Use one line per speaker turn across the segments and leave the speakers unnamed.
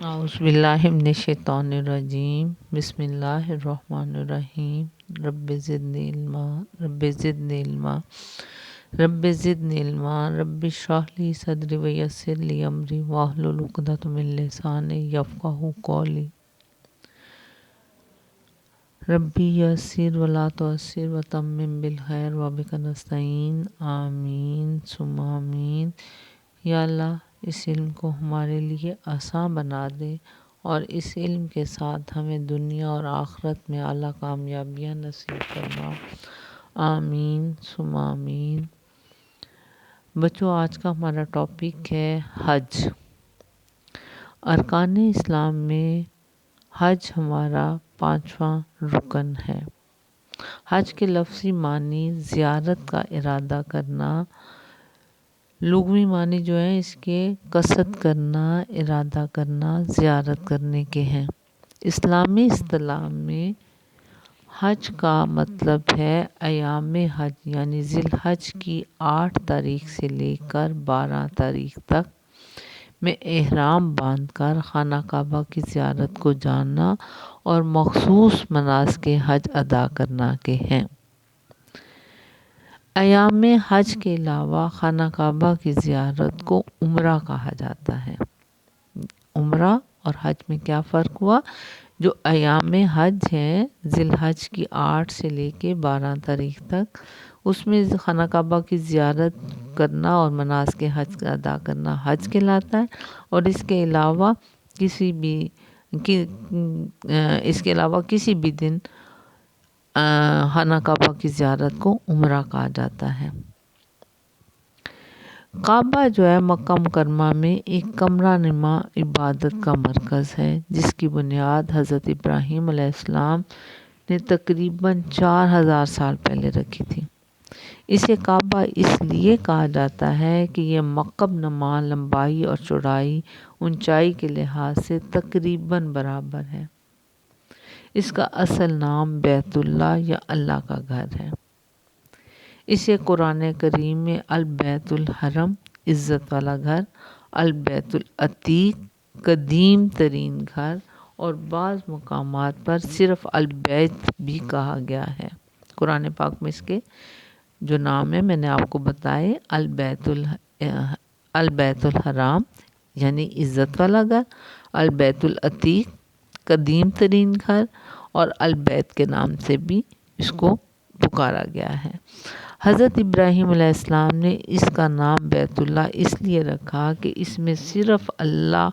اعوذ باللہ من الشیطان الرجیم بسم اللہ الرحمن الرحیم رب زدنی علما رب زدنی علما رب زدنی علما رب اشرح لی صدری ویسر لی امری واحلل عقدۃ من لسانی یفقہوا قولی ربی یسر ولا تعسر وتمم بالخیر وبک نستعین آمین ثم آمین۔ یا اللہ اس علم کو ہمارے لیے آسان بنا دے اور اس علم کے ساتھ ہمیں دنیا اور آخرت میں اعلیٰ کامیابیاں نصیب فرما، آمین ثم آمین۔ بچوں، آج کا ہمارا ٹاپک ہے حج۔ ارکان اسلام میں حج ہمارا 5واں رکن ہے۔ حج کے لفظی معنی زیارت کا ارادہ کرنا، لغوی معنی جو ہے اس کے قصد کرنا، ارادہ کرنا، زیارت کرنے کے ہیں۔ اسلامی اصطلاح میں حج کا مطلب ہے ایام حج، یعنی ذی الحج کی 8 تاریخ سے لے کر 12 تاریخ تک میں احرام باندھ کر خانہ کعبہ کی زیارت کو جانا اور مخصوص مناسک حج ادا کرنا کے ہیں۔ ایام حج کے علاوہ خانہ کعبہ کی زیارت کو عمرہ کہا جاتا ہے۔ عمرہ اور حج میں کیا فرق ہوا؟ جو ایام حج ہیں ذی الحج کی 8 سے لے کے 12 تاریخ تک، اس میں خانہ کعبہ کی زیارت کرنا اور مناسک حج ادا کرنا حج کہلاتا ہے، اور اس کے علاوہ کسی بھی دن خانہ کعبہ کی زیارت کو عمرہ کہا جاتا ہے۔ کعبہ جو ہے مکہ مکرمہ میں ایک کمرہ نما عبادت کا مرکز ہے، جس کی بنیاد حضرت ابراہیم علیہ السلام نے تقریباً 4000 سال پہلے رکھی تھی۔ اسے کعبہ اس لیے کہا جاتا ہے کہ یہ مکعب نما لمبائی اور چوڑائی، اونچائی کے لحاظ سے تقریباً برابر ہے۔ اس کا اصل نام بیت اللہ یا اللہ کا گھر ہے۔ اسے قرآن کریم میں البیت الحرم عزت والا گھر، البیت العتیق قدیم ترین گھر، اور بعض مقامات پر صرف البیت بھی کہا گیا ہے۔ قرآن پاک میں اس کے جو نام ہے میں نے آپ کو بتائے، البیت الحرام یعنی عزت والا گھر، البیت العتیق قدیم ترین گھر، اور البیت کے نام سے بھی اس کو پکارا گیا ہے۔ حضرت ابراہیم علیہ السلام نے اس کا نام بیت اللہ اس لیے رکھا کہ اس میں صرف اللہ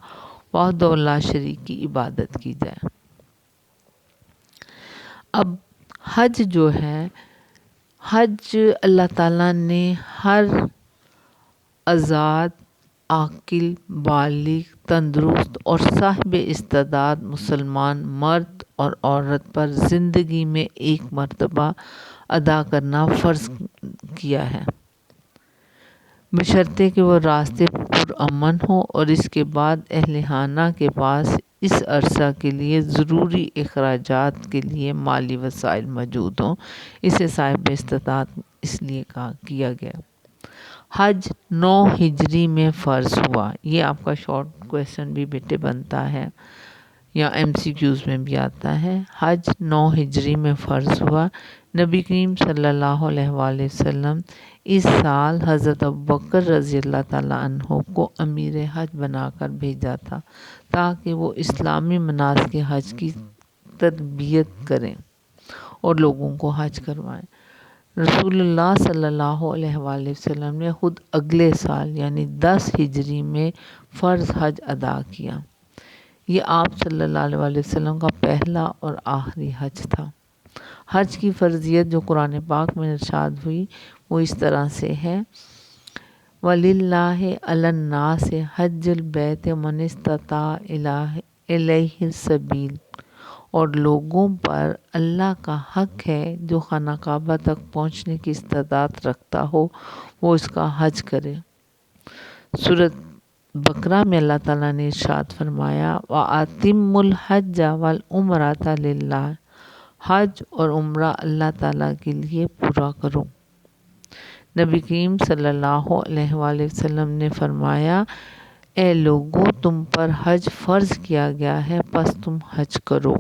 وحدہ لا شریک کی عبادت کی جائے۔ اب حج جو ہے، حج اللہ تعالیٰ نے ہر آزاد، عاقل، بالغ، تندرست اور صاحب استعداد مسلمان مرد اور عورت پر زندگی میں ایک مرتبہ ادا کرنا فرض کیا ہے، بشرطے کہ وہ راستے پرامن ہوں اور اس کے بعد اہل خانہ کے پاس اس عرصہ کے لیے ضروری اخراجات کے لیے مالی وسائل موجود ہوں۔ اسے صاحب استطاعت اس لیے کیا گیا۔ حج 9 ہجری میں فرض ہوا۔ یہ آپ کا شارٹ کویسچن بھی بیٹے بنتا ہے یا MCQs میں بھی آتا ہے۔ حج 9 ہجری میں فرض ہوا۔ نبی کریم صلی اللہ علیہ وآلہ وسلم اس سال حضرت ابوبکر رضی اللہ تعالیٰ عنہ کو امیر حج بنا کر بھیجا تھا، تاکہ وہ اسلامی مناسک حج کی تربیت کریں اور لوگوں کو حج کروائیں۔ رسول اللہ صلی اللہ علیہ وآلہ وسلم نے خود اگلے سال یعنی 10 ہجری میں فرض حج ادا کیا۔ یہ آپ صلی اللہ علیہ وآلہ وسلم کا پہلا اور آخری حج تھا۔ حج کی فرضیت جو قرآن پاک میں ارشاد ہوئی وہ اس طرح سے ہے، وَلِلَّهِ عَلَى النَّاسِ حَجُّ الْبَيْتِ مَنِ اسْتَطَاعَ إِلَيْهِ السَّبِيلَ، اور لوگوں پر اللہ کا حق ہے جو خانہ کعبہ تک پہنچنے کی استطاعت رکھتا ہو وہ اس کا حج کرے۔ سورۃ بقرہ میں اللہ تعالیٰ نے ارشاد فرمایا، وَأَتِمُّوا الْحَجَّ وَالْعُمْرَةَ لِلَّهِ، حج اور عمرہ اللہ تعالیٰ کے لیے پورا کرو۔ نبی کریم صلی اللہ علیہ وآلہ وسلم نے فرمایا، اے لوگو تم پر حج فرض کیا گیا ہے، پس تم حج کرو۔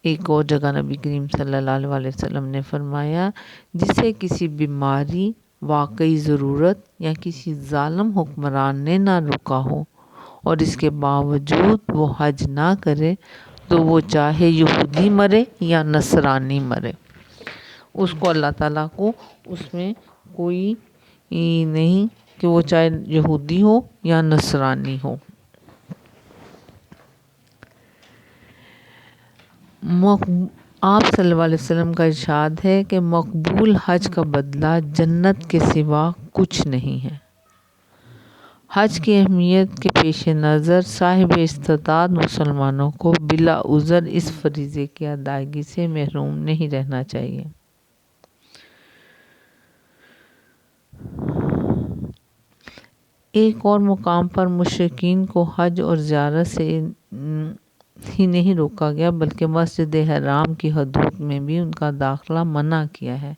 ایک اور جگہ نبی کریم صلی اللہ علیہ وسلم نے فرمایا، جسے کسی بیماری، واقعی ضرورت یا کسی ظالم حکمران نے نہ روکا ہو اور اس کے باوجود وہ حج نہ کرے تو وہ چاہے یہودی مرے یا نصرانی مرے، اس کو اللہ تعالیٰ کو اس میں کوئی نہیں کہ وہ چاہے یہودی ہو یا نصرانی ہو۔ آپ صلی اللہ علیہ وسلم کا ارشاد ہے کہ مقبول حج کا بدلہ جنت کے سوا کچھ نہیں ہے۔ حج کی اہمیت کے پیش نظر صاحب استطاعت مسلمانوں کو بلا عذر اس فریضے کی ادائیگی سے محروم نہیں رہنا چاہیے۔ ایک اور مقام پر مشرکین کو حج اور زیارت سے ہی نہیں روکا گیا بلکہ مسجد حرام کی حدود میں بھی ان کا داخلہ منع کیا ہے۔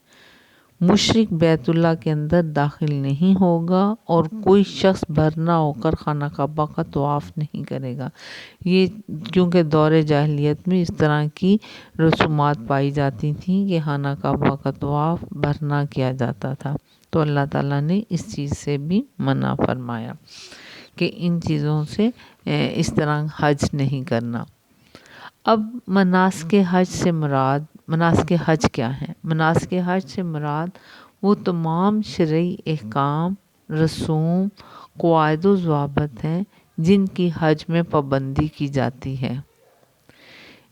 مشرک بیت اللہ کے اندر داخل نہیں ہوگا اور کوئی شخص بھرنا ہو کر خانہ کعبہ کا طواف نہیں کرے گا۔ یہ کیونکہ دور جاہلیت میں اس طرح کی رسومات پائی جاتی تھیں کہ خانہ کعبہ کا طواف بھرنا کیا جاتا تھا، تو اللہ تعالیٰ نے اس چیز سے بھی منع فرمایا کہ ان چیزوں سے اس طرح حج نہیں کرنا۔ اب مناسک حج کیا ہیں؟ مناسک حج سے مراد وہ تمام شرعی احکام، رسوم، قواعد و ضوابط ہیں جن کی حج میں پابندی کی جاتی ہے۔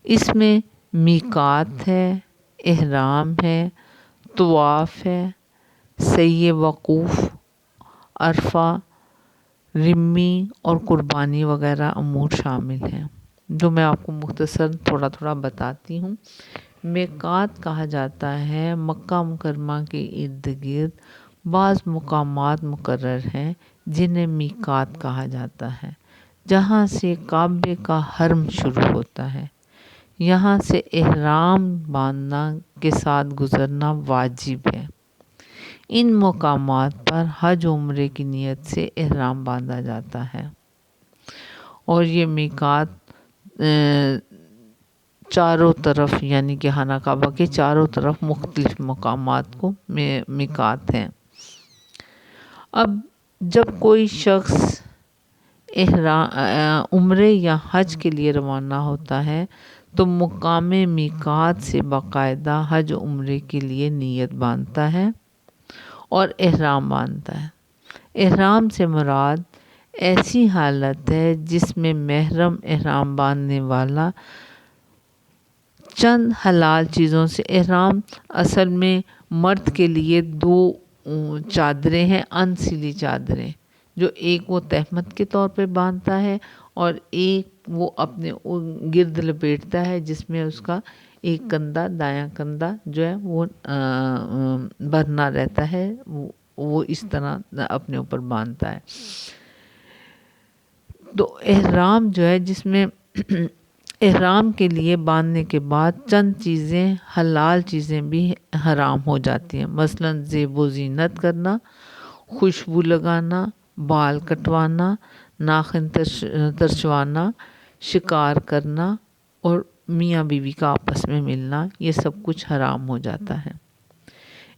اس میں میقات ہے، احرام ہے، طواف ہے، سعی وقوف، عرفہ، رمی اور قربانی وغیرہ امور شامل ہیں، جو میں آپ کو مختصر تھوڑا تھوڑا بتاتی ہوں۔ میقات کہا جاتا ہے مکہ مکرمہ کے ارد گرد بعض مقامات مقرر ہیں جنہیں میقات کہا جاتا ہے، جہاں سے کعبے کا حرم شروع ہوتا ہے۔ یہاں سے احرام باندھنا کے ساتھ گزرنا واجب ہے۔ ان مقامات پر حج عمرے کی نیت سے احرام باندھا جاتا ہے اور یہ میقات چاروں طرف یعنی کہ خانہ کعبہ کے چاروں طرف مختلف مقامات کو میقات ہیں۔ اب جب کوئی شخص عمرے یا حج کے لیے روانہ ہوتا ہے تو مقام میقات سے باقاعدہ حج عمرے کے لیے نیت باندھتا ہے اور احرام باندھتا ہے۔ احرام سے مراد ایسی حالت ہے جس میں محرم احرام باندھنے والا چند حلال چیزوں سے احرام اصل میں مرد کے لیے دو چادریں ہیں، انسلی چادریں، جو ایک وہ تہمت کے طور پہ باندھتا ہے اور ایک وہ اپنے گرد لپیٹتا ہے جس میں اس کا ایک کندھا، دایاں کندھا جو ہے وہ بھرنا رہتا ہے، وہ اس طرح اپنے اوپر باندھتا ہے۔ تو احرام جو ہے جس میں احرام کے لیے باندھنے کے بعد چند چیزیں، حلال چیزیں بھی حرام ہو جاتی ہیں، مثلاً زیب و زینت کرنا، خوشبو لگانا، بال کٹوانا، ناخن ترشوانا، شکار کرنا اور میاں بیوی کا آپس میں ملنا، یہ سب کچھ حرام ہو جاتا ہے۔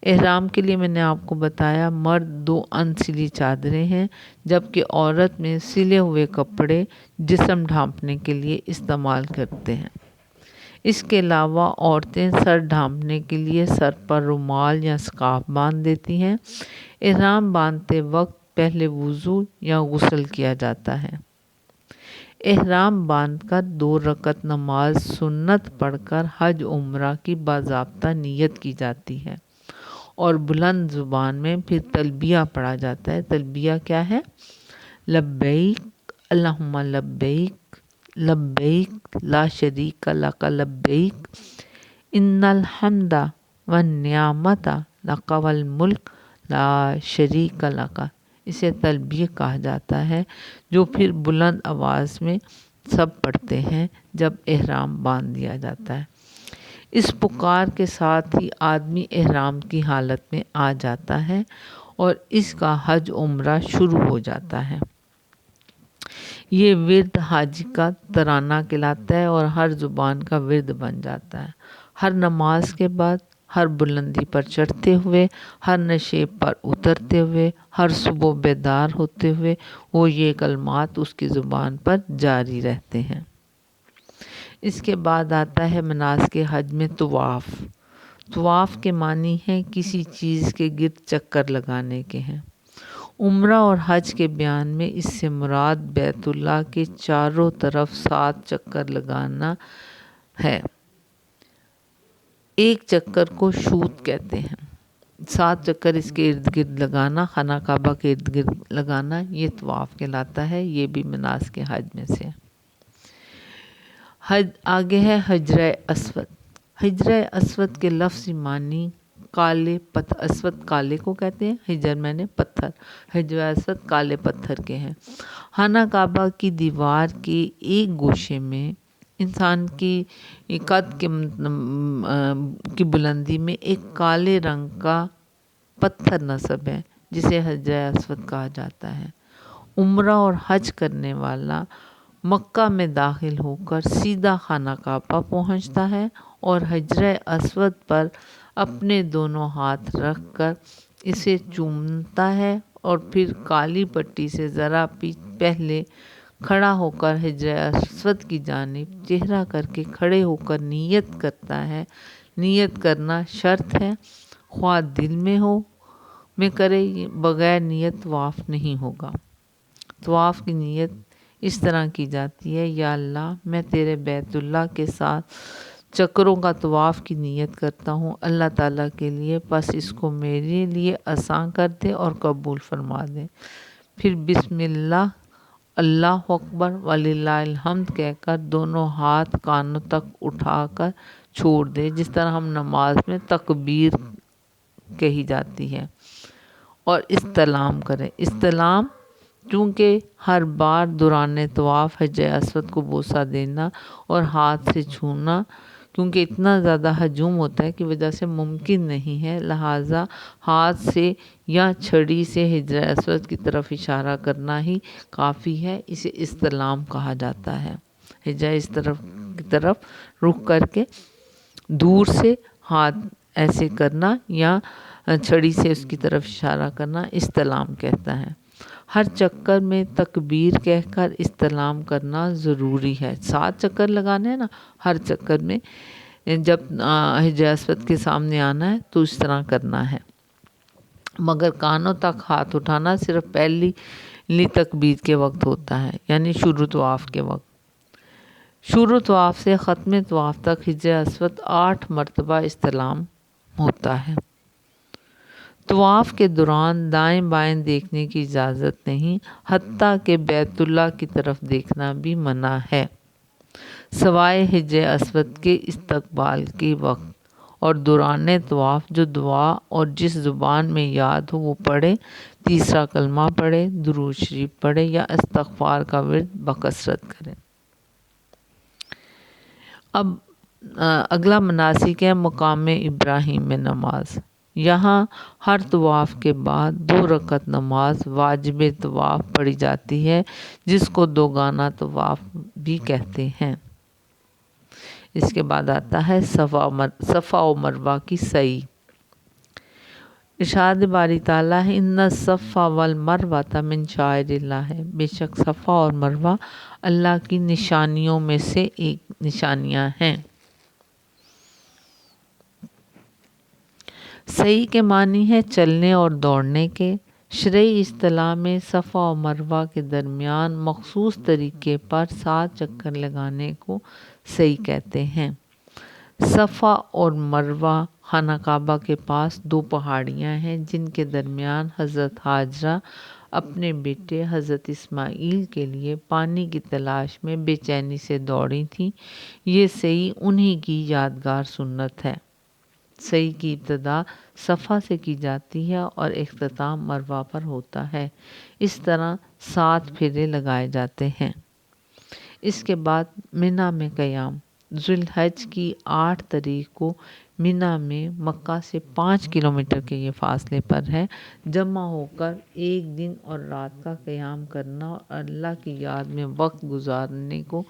احرام کے لیے میں نے آپ کو بتایا مرد دو انسلی چادریں ہیں، جبکہ عورت میں سلے ہوئے کپڑے جسم ڈھانپنے کے لیے استعمال کرتے ہیں۔ اس کے علاوہ عورتیں سر ڈھانپنے کے لیے سر پر رومال یا اسکارف باندھ دیتی ہیں۔ احرام باندھتے وقت پہلے وضو یا غسل کیا جاتا ہے۔ احرام باندھ کر 2 رکعت نماز سنت پڑھ کر حج عمرہ کی باضابطہ نیت کی جاتی ہے اور بلند زبان میں پھر تلبیہ پڑھا جاتا ہے۔ تلبیہ کیا ہے؟ لبیک اللہم لبیک لبیک لا شریک لک لبیک ان الحمد والنعمت لک والملک لا شریک لک، اسے تلبیہ کہا جاتا ہے، جو پھر بلند آواز میں سب پڑھتے ہیں جب احرام باندھ دیا جاتا ہے۔ اس پکار کے ساتھ ہی آدمی احرام کی حالت میں آ جاتا ہے اور اس کا حج عمرہ شروع ہو جاتا ہے۔ یہ ورد حاجی کا ترانہ کہلاتا ہے اور ہر زبان کا ورد بن جاتا ہے۔ ہر نماز کے بعد، ہر بلندی پر چڑھتے ہوئے، ہر نشیب پر اترتے ہوئے، ہر صبح بیدار ہوتے ہوئے وہ یہ کلمات اس کی زبان پر جاری رہتے ہیں۔ اس کے بعد آتا ہے مناسک حج میں طواف۔ طواف کے معنی ہے کسی چیز کے گرد چکر لگانے کے ہیں۔ عمرہ اور حج کے بیان میں اس سے مراد بیت اللہ کے چاروں طرف 7 چکر لگانا ہے۔ ایک چکر کو شوط کہتے ہیں۔ 7 چکر اس کے ارد گرد لگانا، خانہ کعبہ کے ارد گرد لگانا، یہ طواف کہلاتا ہے۔ یہ بھی مناسک حج میں سے۔ آگے ہے حجرہ اسود۔ حجرہ اسود کے لفظی معنی کالے پتھر، اسود کالے کو کہتے ہیں، حجر میں نے پتھر، حجرہ اسود کالے پتھر کے ہیں۔ خانہ کعبہ کی دیوار کے ایک گوشے میں انسان کی قد کی بلندی میں ایک کالے رنگ کا پتھر نصب ہے جسے حجرہ اسود کہا جاتا ہے۔ عمرہ اور حج کرنے والا مکہ میں داخل ہو کر سیدھا خانہ کعبہ پہنچتا ہے اور حجرہ اسود پر اپنے دونوں ہاتھ رکھ کر اسے چومتا ہے اور پھر کالی پٹی سے ذرا پہلے کھڑا ہو کر حجرہ اسود کی جانب چہرہ کر کے کھڑے ہو کر نیت کرتا ہے۔ نیت کرنا شرط ہے، خواہ دل میں کرے، بغیر نیت طواف نہیں ہوگا۔ طواف کی نیت اس طرح کی جاتی ہے: یا اللہ، میں تیرے بیت اللہ کے 7 چکروں کا طواف کی نیت کرتا ہوں اللہ تعالیٰ کے لیے، بس اس کو میرے لیے آسان کر دے اور قبول فرما دے۔ پھر بسم اللہ، اللہ اکبر وللہ الحمد کہہ کر دونوں ہاتھ کانوں تک اٹھا کر چھوڑ دے، جس طرح ہم نماز میں تکبیر کہی جاتی ہے، اور استلام کرے۔ استلام چونکہ ہر بار دوران طواف حجر اسود کو بوسہ دینا اور ہاتھ سے چھونا کیونکہ اتنا زیادہ ہجوم ہوتا ہے کی وجہ سے ممکن نہیں ہے، لہٰذا ہاتھ سے یا چھڑی سے حجر اسود کی طرف اشارہ کرنا ہی کافی ہے۔ اسے استلام کہا جاتا ہے۔ حجر اس طرف رخ کر کے دور سے ہاتھ ایسے کرنا یا چھڑی سے اس کی طرف اشارہ کرنا استلام کہتا ہے۔ ہر چکر میں تکبیر کہہ کر استلام کرنا ضروری ہے۔ 7 چکر لگانے ہیں نا، ہر چکر میں جب حجر اسود کے سامنے آنا ہے تو اس طرح کرنا ہے، مگر کانوں تک ہاتھ اٹھانا صرف پہلی تکبیر کے وقت ہوتا ہے، یعنی شروع طواف کے وقت۔ شروع طواف سے ختم طواف تک حجر اسود 8 مرتبہ استلام ہوتا ہے۔ طواف کے دوران دائیں بائیں دیکھنے کی اجازت نہیں، حتیٰ کہ بیت اللہ کی طرف دیکھنا بھی منع ہے، سوائے حجر اسود کے استقبال کے وقت، اور دوران طواف جو دعا اور جس زبان میں یاد ہو وہ پڑھے، تیسرا کلمہ پڑھے، درود شریف پڑھے یا استغفار کا ورد بکثرت کرے۔ اب اگلا مناسک ہے مقام ابراہیم میں نماز۔ یہاں ہر طواف کے بعد 2 رکعت نماز واجب طواف پڑھی جاتی ہے، جس کو دوگانہ طواف بھی کہتے ہیں۔ اس کے بعد آتا ہے صفا و مروہ کی سعی۔ ارشاد باری تعالیٰ ہے: ان الصفا والمروۃ من شعائر اللہ، بے شک صفا اور مروہ اللہ کی نشانیوں میں سے ایک نشانیاں ہیں۔ سعی کے معنی ہے چلنے اور دوڑنے کے۔ شرعی اصطلاح میں صفا و مروہ کے درمیان مخصوص طریقے پر 7 چکر لگانے کو سعی کہتے ہیں۔ صفا اور مروہ خانہ کعبہ کے پاس 2 پہاڑیاں ہیں جن کے درمیان حضرت ہاجرہ اپنے بیٹے حضرت اسماعیل کے لیے پانی کی تلاش میں بے چینی سے دوڑی تھیں۔ یہ سعی انہی کی یادگار سنت ہے۔ سعی کی ابتدا صفا سے کی جاتی ہے اور اختتام مروہ پر ہوتا ہے۔ اس طرح 7 پھیرے لگائے جاتے ہیں۔ اس کے بعد منی میں قیام۔ ذوالحج کی 8 تاریخ کو مینا میں مکہ سے 5 کلومیٹر کے یہ فاصلے پر ہے، جمع ہو کر ایک دن اور رات کا قیام کرنا اور اللہ کی یاد میں وقت گزارنے کو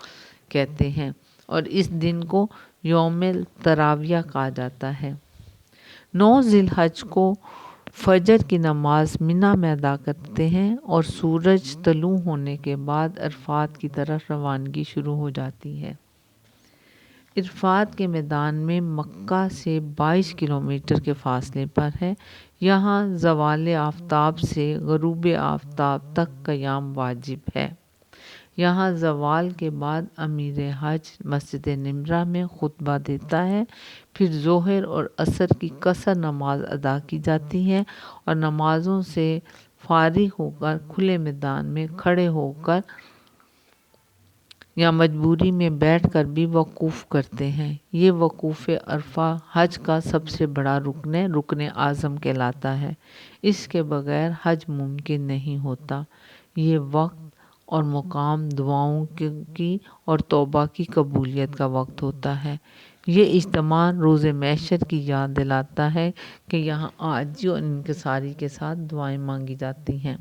کہتے ہیں، اور اس دن کو یوم تراویہ کہا جاتا ہے۔ 9 ذی الحج کو فجر کی نماز مینا میں ادا کرتے ہیں اور سورج طلوع ہونے کے بعد عرفات کی طرف روانگی شروع ہو جاتی ہے۔ عرفات کے میدان میں مکہ سے 22 کلومیٹر کے فاصلے پر ہے۔ یہاں زوال آفتاب سے غروب آفتاب تک قیام واجب ہے۔ یہاں زوال کے بعد امیر حج مسجد نمرہ میں خطبہ دیتا ہے، پھر ظہر اور عصر کی قصر نماز ادا کی جاتی ہے اور نمازوں سے فارغ ہو کر کھلے میدان میں کھڑے ہو کر یا مجبوری میں بیٹھ کر بھی وقوف کرتے ہیں۔ یہ وقوف عرفہ حج کا سب سے بڑا رکن اعظم کہلاتا ہے۔ اس کے بغیر حج ممکن نہیں ہوتا۔ یہ وقت اور مقام دعاؤں کی اور توبہ کی قبولیت کا وقت ہوتا ہے۔ یہ اجتماع روز محشر کی یاد دلاتا ہے کہ یہاں عاجزی اور انکساری کے ساتھ دعائیں مانگی جاتی ہیں۔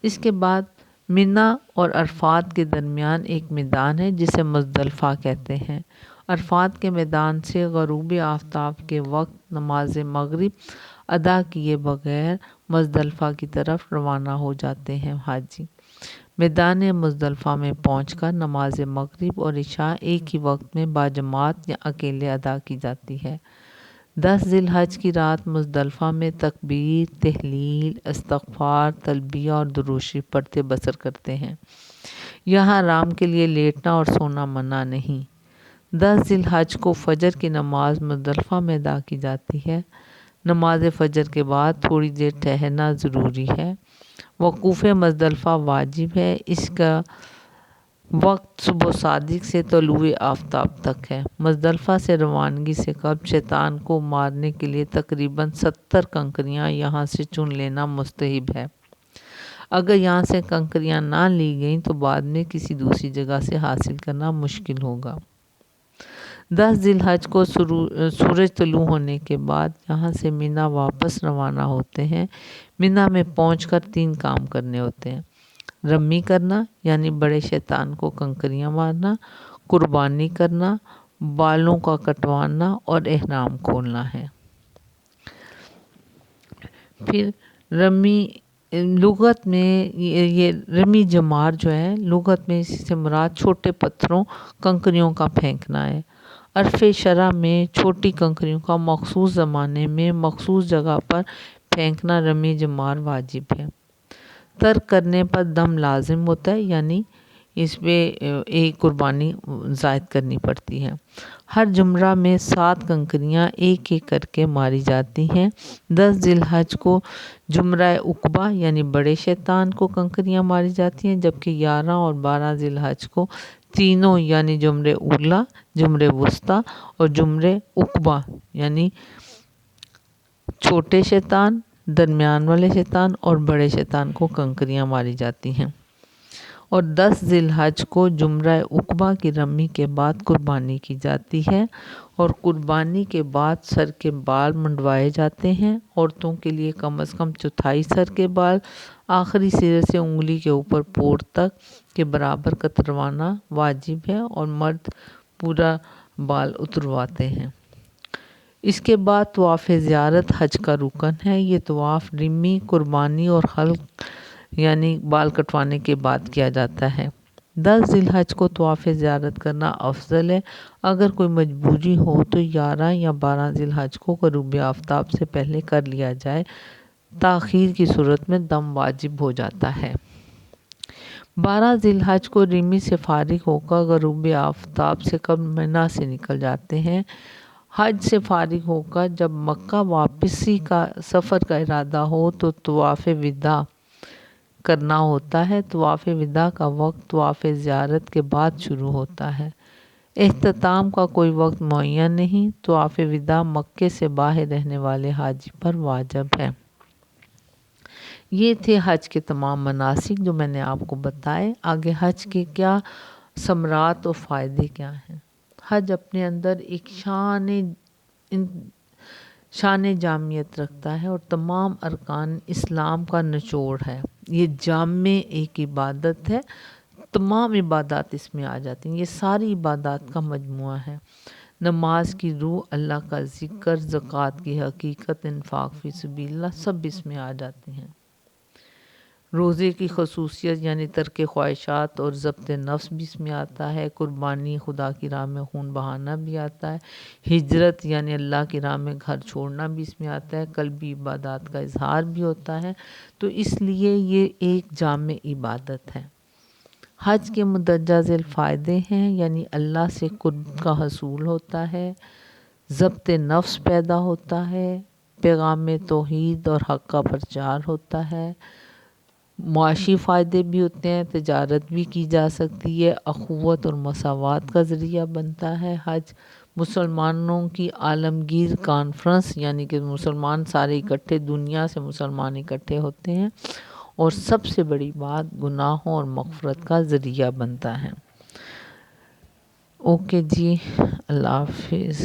اس کے بعد مینا اور عرفات کے درمیان ایک میدان ہے جسے مزدلفہ کہتے ہیں۔ عرفات کے میدان سے غروب آفتاب کے وقت نماز مغرب ادا کیے بغیر مزدلفہ کی طرف روانہ ہو جاتے ہیں حاجی۔ میدان مزدلفہ میں پہنچ کر نماز مغرب اور عشاء ایک ہی وقت میں باجماعت یا اکیلے ادا کی جاتی ہے۔ 10 ذی الحج کی رات مزدلفہ میں تکبیر، تحلیل، استغفار، تلبیہ اور درود شریف پڑھتے بسر کرتے ہیں۔ یہاں آرام کے لیے لیٹنا اور سونا منع نہیں۔ 10 ذی الحج کو فجر کی نماز مزدلفہ میں ادا کی جاتی ہے۔ نماز فجر کے بعد تھوڑی دیر ٹہلنا ضروری ہے۔ وقوف مزدلفہ واجب ہے۔ اس کا وقت صبح صادق سے طلوع آفتاب تک ہے۔ مزدلفہ سے روانگی سے قبل شیطان کو مارنے کے لیے تقریباً 70 کنکریاں یہاں سے چن لینا مستحب ہے۔ اگر یہاں سے کنکریاں نہ لی گئیں تو بعد میں کسی دوسری جگہ سے حاصل کرنا مشکل ہوگا۔ 10 ذی الحج کو سورج طلوع ہونے کے بعد یہاں سے مینا واپس روانہ ہوتے ہیں۔ مینا میں پہنچ کر 3 کام کرنے ہوتے ہیں: رمی کرنا یعنی بڑے شیطان کو کنکریاں مارنا، قربانی کرنا، بالوں کا کٹوانا اور احرام کھولنا ہے۔ پھر رمی لغت میں یہ رمی جمار جو ہے لغت میں اس سے مراد چھوٹے پتھروں کنکریوں کا پھینکنا ہے۔ عرف شرع میں چھوٹی کنکریوں کا مخصوص زمانے میں مخصوص جگہ پر پھینکنا رمی جمار واجب ہے۔ ترک کرنے پر دم لازم ہوتا ہے، یعنی اس پہ ایک قربانی زائد کرنی پڑتی ہے۔ ہر جمرہ میں 7 کنکریاں ایک ایک کر کے ماری جاتی ہیں۔ 10 ذی الحج کو جمرہ عقبہ یعنی بڑے شیطان کو کنکریاں ماری جاتی ہیں، جبکہ 11 اور 12 ذی الحج کو تینوں یعنی جمرہ اولا، جمرہ وسطیٰ اور جمرہ عقبہ یعنی چھوٹے شیطان، درمیان والے شیطان اور بڑے شیطان کو کنکریاں ماری جاتی ہیں۔ اور 10 ذی الحج کو جمرہ عقبہ کی رمی کے بعد قربانی کی جاتی ہے، اور قربانی کے بعد سر کے بال منڈوائے جاتے ہیں۔ عورتوں کے لیے کم از کم چوتھائی سر کے بال آخری سرے سے انگلی کے اوپر پور تک کے برابر کتروانا واجب ہے، اور مرد پورا بال اترواتے ہیں۔ اس کے بعد طواف زیارت حج کا رکن ہے۔ یہ طواف رمی، قربانی اور حلق یعنی بال کٹوانے کے بعد کیا جاتا ہے۔ 10 ذی الحج کو طواف زیارت کرنا افضل ہے۔ اگر کوئی مجبوری ہو تو 11 یا 12 ذی الحج کو غروب آفتاب سے پہلے کر لیا جائے، تاخیر کی صورت میں دم واجب ہو جاتا ہے۔ 12 ذی الحج کو رمی سے فارغ ہو کر غروب آفتاب سے قبل مینا سے نکل جاتے ہیں۔ حج سے فارغ ہو کر جب مکہ واپسی کا سفر کا ارادہ ہو تو طواف وداع کرنا ہوتا ہے۔ طواف وداع کا وقت طواف زیارت کے بعد شروع ہوتا ہے۔ اختتام کا کوئی وقت معین نہیں۔ طواف وداع مکے سے باہر رہنے والے حاجی پر واجب ہے۔ یہ تھے حج کے تمام مناسک جو میں نے آپ کو بتائے۔ آگے حج کے کیا ثمرات اور فائدے کیا ہیں۔ حج اپنے اندر ایک شان شان جامعیت رکھتا ہے اور تمام ارکان اسلام کا نچوڑ ہے۔ یہ جامع ایک عبادت ہے، تمام عبادات اس میں آ جاتی ہیں، یہ ساری عبادات کا مجموعہ ہے۔ نماز کی روح، اللہ کا ذکر، زکوٰۃ کی حقیقت، انفاق فی سبیل اللہ سب اس میں آ جاتے ہیں۔ روزے کی خصوصیت یعنی ترک خواہشات اور ضبط نفس بھی اس میں آتا ہے۔ قربانی، خدا کی راہ میں خون بہانا بھی آتا ہے۔ ہجرت یعنی اللہ کی راہ میں گھر چھوڑنا بھی اس میں آتا ہے۔ قلبی عبادات کا اظہار بھی ہوتا ہے، تو اس لیے یہ ایک جامع عبادت ہے۔ حج کے مندرجہ ذیل فائدے ہیں، یعنی اللہ سے قرب کا حصول ہوتا ہے، ضبط نفس پیدا ہوتا ہے، پیغام توحید اور حق کا پرچار ہوتا ہے، معاشی فائدے بھی ہوتے ہیں، تجارت بھی کی جا سکتی ہے، اخوت اور مساوات کا ذریعہ بنتا ہے۔ حج مسلمانوں کی عالمگیر کانفرنس، یعنی کہ مسلمان سارے اکٹھے، دنیا سے مسلمان اکٹھے ہوتے ہیں، اور سب سے بڑی بات گناہوں اور مغفرت کا ذریعہ بنتا ہے۔ اوکے جی، اللہ حافظ۔